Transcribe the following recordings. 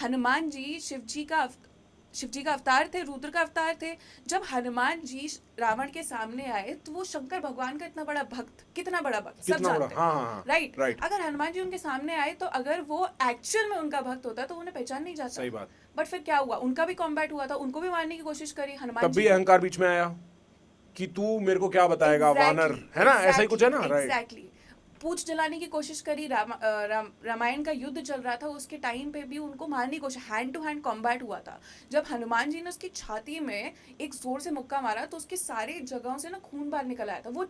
हनुमान जी शिव जी का अवतार थे, रुद्र का अवतार थे। जब हनुमान जी रावण के सामने आए तो वो शंकर भगवान का इतना बड़ा भक्त, कितना बड़ा भक्त सब कितना बड़ा, जानते हैं, हाँ हाँ राइट। राइट, अगर हनुमान जी उनके सामने आए तो अगर वो एक्चुअल में उनका भक्त होता तो उन्हें पहचान नहीं जाता। सही बात। बट फिर क्या हुआ, उनका भी कॉम्बैट हुआ था, उनको भी मारने की कोशिश करी हनुमान तब जी भी को। अहंकार बीच में आया कि तू मेरे को क्या बताएगा, वानर, है ना, ऐसा ही कुछ है ना, राइट। एग्जैक्टली। पूछ जलाने की कोशिश करी। रामायण का युद्ध चल रहा था उसके टाइम पे भी उनको मारने की कोशिश, हैंड टू हैंड कॉम्बैट हुआ था। जब हनुमान जी ने उसकी छाती में एक जोर से मुक्का मारा तो उसके सारे जगहों से ना खून बाहर निकल आया था। वो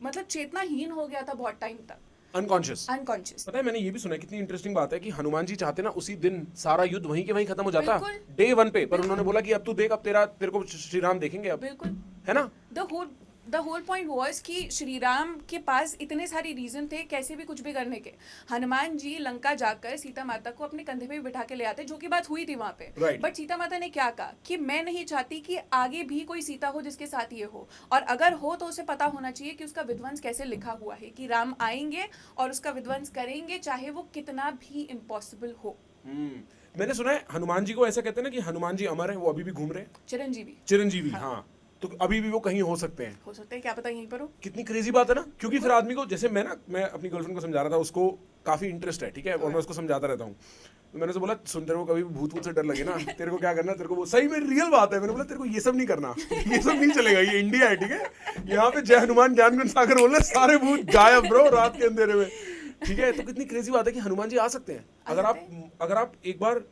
मतलब चेतनाहीन हो गया था बहुत टाइम तक, अनकॉन्शियस। अनकॉन्शियस। पता है, मैंने ये भी सुना है, कितनी इंटरेस्टिंग बात है कि हनुमान जी चाहते ना उसी दिन सारा युद्ध वहीं के वहीं खत्म हो जाता, बिल्कुल। डे 1 पे, पर उन्होंने बोला कि अब तू देख, अब तेरे को श्री राम देखेंगे अब, बिल्कुल। है ना। द होल पॉइंट वॉज कि श्री राम के पास इतने सारे रीजन थे कैसे भी कुछ भी करने के। हनुमान जी लंका जाकर सीता माता को अपने कंधे पे बिठा के ले आते, जो की बात हुई थी वहां पे। Right. बट सीता माता ने क्या कहा कि मैं नहीं चाहती कि आगे भी कोई सीता हो जिसके साथ ये हो, और अगर हो तो उसे पता होना चाहिए कि उसका विध्वंस कैसे लिखा हुआ है, कि राम आएंगे और उसका विध्वंस करेंगे चाहे वो कितना भी इम्पॉसिबल हो। मैंने सुना है हनुमान जी को ऐसा कहते हैं ना कि हनुमान जी अमर है, वो अभी भी घूम रहे हैं, चिरंजीवी। चिरंजीवी, हाँ। तो अभी भी वो कहीं हो सकते हैं, हो सकते हैं, क्या पता यहीं पर हो। कितनी क्रेजी बात है ना। क्योंकि फिर आदमी को, जैसे मैं अपनी गर्लफ्रेंड को समझा रहा था, उसको काफी इंटरेस्ट है, ठीक है, और मैं उसको समझाता रहता हूँ। तो मैंने उसे बोला, सुन, तेरे को कभी भूत वूत से डर लगे ना, तेरे को क्या करना, तेरे को वो सही में रियल बात है, मैंने बोला तेरे को ये सब नहीं करना, ये सब नहीं चलेगा, ये इंडिया है, ठीक है, यहाँ पे जय हनुमान ज्ञान गुण सागर बोलना, सारे भूत गायब ब्रो रात के अंधेरे में, ठीक है। तो कितनी क्रेजी बात है कि हनुमान जी आ सकते हैं। अगर आप एक बार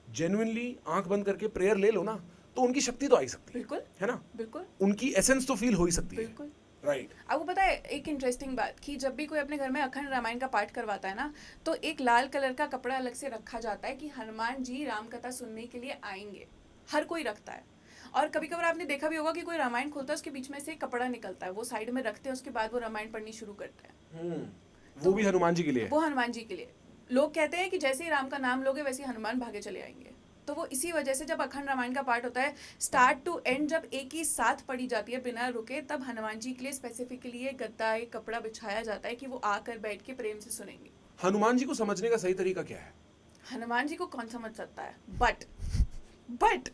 जेन्युइनली आंख बंद करके प्रेयर ले लो ना, तो उनकी शक्ति तो आ ही सकती है, बिल्कुल है ना, बिल्कुल उनकी एसेंस तो फील हो ही सकती है, बिल्कुल। राइट। आपको पता है एक इंटरेस्टिंग बात, कि जब भी कोई अपने घर में अखंड रामायण का पाठ करवाता है ना, तो एक लाल कलर का कपड़ा अलग से रखा जाता है कि हनुमान जी राम कथा सुनने के लिए आएंगे। हर कोई रखता है। और कभी कभार आपने देखा भी होगा कि कोई रामायण खोलता है, उसके बीच में से एक कपड़ा निकलता है, वो साइड में रखते हैं, उसके बाद वो रामायण पढ़नी शुरू करते हैं। वो भी हनुमान जी के लिए, वो हनुमान जी के लिए। लोग कहते हैं कि जैसे ही राम का नाम लोगे वैसे ही हनुमान भागे चले आएंगे। तो वो इसी वजह से जब अखंड रामायण का पाठ होता है, स्टार्ट टू एंड जब एक ही साथ पढ़ी जाती है बिना रुके, तब हनुमान जी के लिए स्पेसिफिकली एक गद्दा, एक कपड़ा बिछाया जाता है कि वो आकर बैठ के प्रेम से सुनेंगे। हनुमान जी को समझने का सही तरीका क्या है? हनुमान जी को कौन समझ सकता है, बट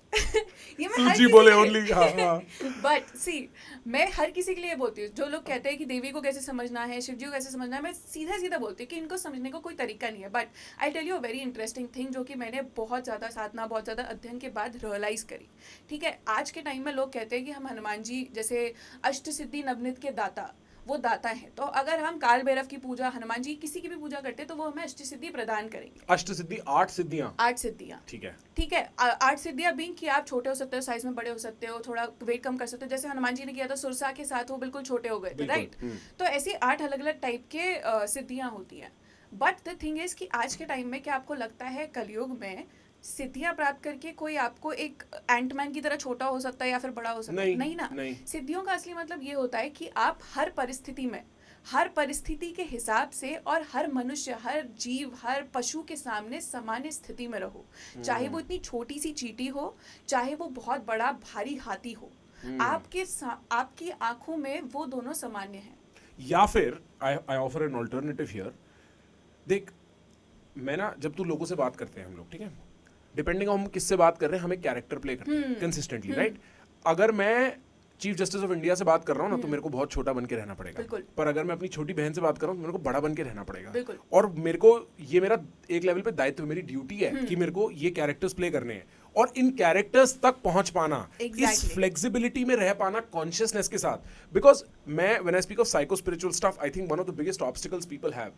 ये मैं हर सूची किसी बोले के लिए- ओनली, हाँ। बट सी, मैं हर किसी के लिए बोलती हूँ, जो लोग कहते हैं कि देवी को कैसे समझना है, शिव जी को कैसे समझना है, मैं सीधा सीधा बोलती हूँ कि इनको समझने को कोई तरीका नहीं है। But I tell you a very interesting thing, जो कि मैंने बहुत ज़्यादा साधना, बहुत ज़्यादा अध्ययन के बाद रियलाइज़ करी। ठीक है, आज के टाइम में लोग कहते हैं कि हम हनुमान जी जैसे अष्ट सिद्धि नवनीत के दाता, वो दाता है, तो अगर हम काल भैरव की पूजा, हनुमान जी किसी की भी पूजा करते हैं, तो वो हमें अष्ट सिद्धि प्रदान करेंगे। अष्ट सिद्धि, 8 सिद्धियां, 8 सिद्धियां, ठीक है, ठीक है। 8 सिद्धियां बीइंग कि आप छोटे हो सकते हो, साइज में बड़े हो सकते हो, थोड़ा वेट कम कर सकते हो, जैसे हनुमान जी ने किया था सुरसा के साथ, वो बिल्कुल छोटे हो गए थे, राइट। तो ऐसी 8 अलग अलग टाइप के सिद्धियां होती हैं। बट द थिंग इज कि आज के टाइम में क्या आपको लगता है कलयुग में सिद्धियां प्राप्त करके कोई आपको एक एंटमैन की तरह छोटा हो सकता है या फिर बड़ा हो सकता है? नहीं ना। नहीं। सिद्धियों का असली मतलब ये होता है कि आप हर परिस्थिति में, हर परिस्थिति के हिसाब से, और हर मनुष्य, हर जीव, हर पशु के सामने सामान्य स्थिति में रहो, चाहे वो इतनी छोटी सी चींटी हो, चाहे वो बहुत बड़ा भारी हाथी हो, आपकी आंखों में वो दोनों सामान्य हैं। या फिर I offer an alternative here. देख, मैं ना, जब तू लोगों से बात करते हैं हम लोग, ठीक है, डिपेंडिंग हम किससे बात कर रहे हैं, हमें कैरेक्टर प्ले करते हैं कंसिस्टेंटली, राइट। अगर मैं चीफ जस्टिस ऑफ इंडिया से बात कर रहा हूँ ना, तो मेरे को बहुत छोटा बन के रहना पड़ेगा, पर अगर मैं अपनी छोटी बहन से बात कर रहा हूँ तो मेरे को बड़ा बन के रहना पड़ेगा। और मेरे को, ये मेरा एक लेवल पे दायित्व, मेरी ड्यूटी है कि मेरे को ये कैरेक्टर्स प्ले करने हैं, और इन कैरेक्टर्स तक पहुंच पाना, इस फ्लेक्सिबिलिटी में रह पाना कॉन्शियसनेस के साथ। बिकॉज मैं, when I speak of psycho spiritual stuff, I think one of the biggest obstacles people have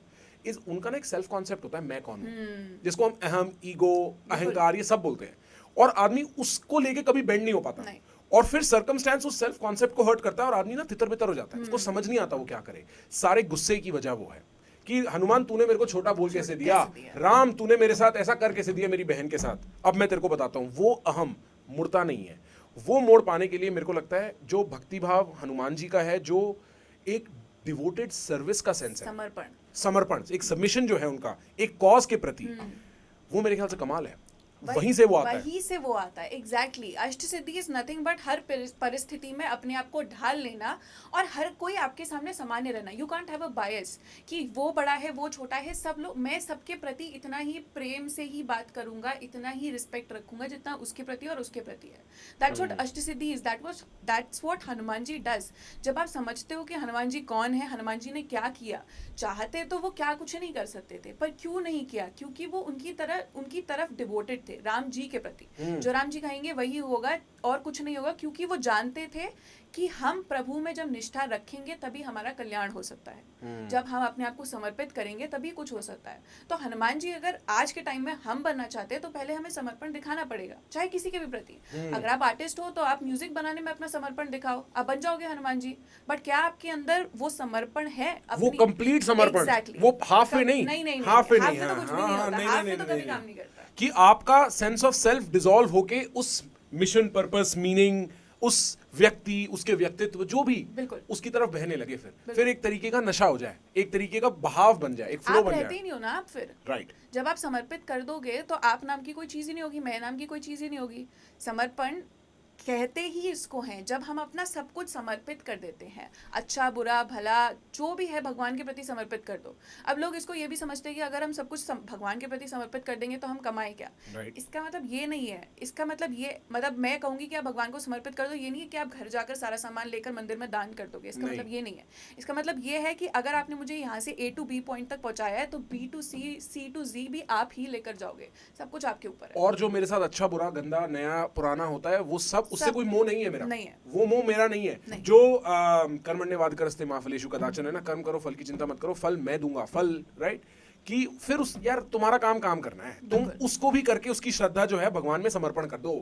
is उनका ना एक सेल्फ कॉन्सेप्ट होता है, मैं कौन हूं, जिसको हम अहम, ईगो, अहंकार, ये सब बोलते हैं, और आदमी उसको लेके कभी बेंड नहीं हो पाता, और फिर सर्कमस्टेंस उस सेल्फ कॉन्सेप्ट को हर्ट करता है, और आदमी ना तितर बितर हो जाता है, उसको समझ नहीं आता वो क्या करे। सारे गुस्से की वजह वो है कि हनुमान तूने मेरे को छोटा बोल कैसे दिया, राम तूने मेरे साथ ऐसा कर कैसे दिया मेरी बहन के साथ, अब मैं तेरे को बताता हूं। वो अहम मुड़ता नहीं है। वो मोड़ पाने के लिए मेरे को लगता है जो भक्तिभाव हनुमान जी का है, जो एक डिवोटेड सर्विस का सेंस है, समर्पण, एक सबमिशन जो है उनका एक कॉज के प्रति, वो मेरे ख्याल से कमाल है। वहीं से वो आता है। वहीं से वो आता है, एग्जैक्टली। अष्ट सिद्धि इज नथिंग बट हर परिस्थिति में अपने आप को ढाल लेना और हर कोई आपके सामने सामान्य रहना। यू कांट हैव अ बायस कि वो बड़ा है वो छोटा है, सब लोग, मैं सबके प्रति इतना ही प्रेम से ही बात करूंगा, इतना ही रिस्पेक्ट रखूंगा जितना उसके प्रति और उसके प्रति है। That's what ashta siddhi is, that's what Hanuman ji does. जब आप समझते हो कि हनुमान जी कौन है, हनुमान जी ने क्या किया, चाहते तो वो क्या कुछ नहीं कर सकते थे, पर क्यों नहीं किया, क्योंकि वो उनकी तरफ डिवोटेड थे, राम जी के प्रति। जो राम जी कहेंगे वही होगा और कुछ नहीं होगा, क्योंकि वो जानते थे कि हम प्रभु में जब निष्ठा रखेंगे तभी हमारा कल्याण हो सकता है। जब हम अपने आप को समर्पित करेंगे तभी कुछ हो सकता है। तो हनुमान जी अगर आज के टाइम में हम बनना चाहते हैं तो पहले हमें समर्पण दिखाना पड़ेगा, चाहे किसी के भी प्रति। अगर आप आर्टिस्ट हो तो आप म्यूजिक बनाने में अपना समर्पण दिखाओ, आप बन जाओगे हनुमान जी। बट क्या आपके अंदर वो समर्पण है? वो कंप्लीट समर्पण, वो हाफ में नहीं, नहीं, हाफ में हाफ नहीं, में तो कुछ भी नहीं होता, हाफ में तो कभी काम नहीं करता। कि आपका सेंस ऑफ सेल्फ डिसॉल्व होके उस मिशन, पर्पस, मीनिंग, उस व्यक्ति, उसके व्यक्तित्व जो भी उसकी तरफ बहने लगे, फिर एक तरीके का नशा हो जाए, एक तरीके का बहाव बन जाए, एक फ्लो बन जाए। आप रहते ही नहीं हो ना आप फिर। राइट। जब आप समर्पित कर दोगे तो आप नाम की कोई चीज ही नहीं होगी, मैं नाम की कोई चीज ही नहीं होगी। समर्पण कहते ही इसको हैं, जब हम अपना सब कुछ समर्पित कर देते हैं, अच्छा बुरा भला जो भी है भगवान के प्रति समर्पित कर दो। अब लोग इसको ये भी समझते हैं कि अगर हम सब कुछ भगवान के प्रति समर्पित कर देंगे तो हम कमाएं क्या। इसका मतलब ये नहीं है। इसका मतलब ये, मतलब मैं कहूंगी कि आप भगवान को समर्पित कर दो, ये नहीं है कि आप घर जाकर सारा सामान लेकर मंदिर में दान कर दोगे। इसका मतलब ये नहीं है। इसका मतलब ये है कि अगर आपने मुझे यहाँ से A to B पॉइंट तक पहुंचाया है तो B to C, C to Z भी आप ही लेकर जाओगे। सब कुछ आपके ऊपर है। और जो मेरे साथ अच्छा बुरा गंदा नया पुराना होता है वो सब, उससे कोई मोह नहीं है मेरा, नहीं है। वो मोह मेरा नहीं है। नहीं। जो कर्मण्यवाद करस्ते मा फलेषु कदाचन है ना, कर्म करो फल की चिंता मत करो, फल मैं दूंगा, फल, राइट। कि फिर उस यार तुम्हारा काम करना है, तुम उसको भी करके उसकी श्रद्धा जो है भगवान में समर्पण कर दो,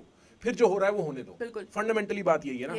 फिर जो हो रहा है वो होने दो। फंडामेंटली बात यही है ना।